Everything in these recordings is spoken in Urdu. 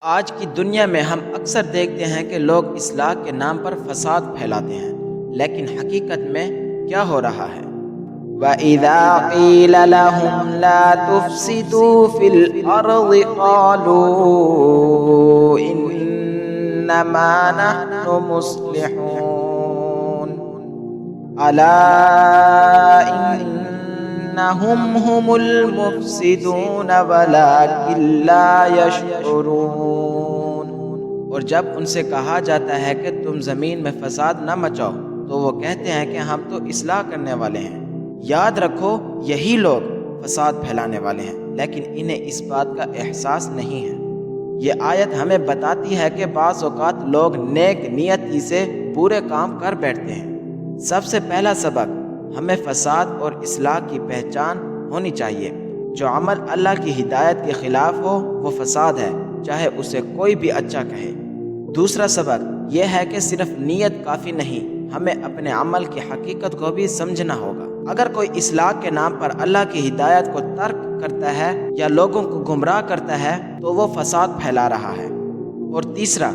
آج کی دنیا میں ہم اکثر دیکھتے ہیں کہ لوگ اصلاح کے نام پر فساد پھیلاتے ہیں، لیکن حقیقت میں کیا ہو رہا ہے؟ وَإِذَا قِيلَ لَهُمْ لَا تُفْسِدُوا فِي الْأَرْضِ قَالُوا إِنَّمَا نَحْنُ مُصْلِحُونَ أَلَا إِنَّهُمْ هُمُ الْمُفْسِدُونَ وَلَكِنْ لَا يَشْعُرُونَ۔ اور جب ان سے کہا جاتا ہے کہ تم زمین میں فساد نہ مچاؤ تو وہ کہتے ہیں کہ ہم تو اصلاح کرنے والے ہیں۔ یاد رکھو، یہی لوگ فساد پھیلانے والے ہیں، لیکن انہیں اس بات کا احساس نہیں ہے۔ یہ آیت ہمیں بتاتی ہے کہ بعض اوقات لوگ نیک نیتی سے برے کام کر بیٹھتے ہیں۔ سب سے پہلا سبق، ہمیں فساد اور اصلاح کی پہچان ہونی چاہیے۔ جو عمل اللہ کی ہدایت کے خلاف ہو وہ فساد ہے، چاہے اسے کوئی بھی اچھا کہے۔ دوسرا سبق یہ ہے کہ صرف نیت کافی نہیں، ہمیں اپنے عمل کی حقیقت کو بھی سمجھنا ہوگا۔ اگر کوئی اصلاح کے نام پر اللہ کی ہدایت کو ترک کرتا ہے یا لوگوں کو گمراہ کرتا ہے تو وہ فساد پھیلا رہا ہے۔ اور تیسرا،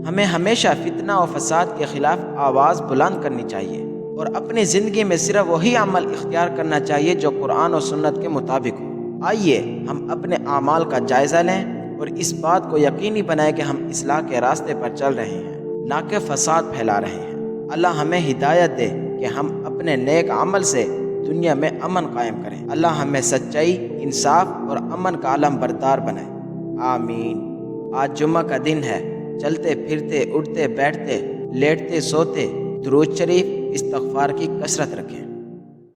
ہمیں ہمیشہ فتنہ و فساد کے خلاف آواز بلند کرنی چاہیے اور اپنی زندگی میں صرف وہی عمل اختیار کرنا چاہیے جو قرآن و سنت کے مطابق ہو۔ آئیے ہم اپنے اعمال کا جائزہ لیں اور اس بات کو یقینی بنائیں کہ ہم اصلاح کے راستے پر چل رہے ہیں، نہ کہ فساد پھیلا رہے ہیں۔ اللہ ہمیں ہدایت دے کہ ہم اپنے نیک عمل سے دنیا میں امن قائم کریں۔ اللہ ہمیں سچائی، انصاف اور امن کا علم بردار بنائے، آمین۔ آج جمعہ کا دن ہے، چلتے پھرتے، اٹھتے بیٹھتے، لیٹتے سوتے درود شریف، استغفار کی کثرت رکھیں۔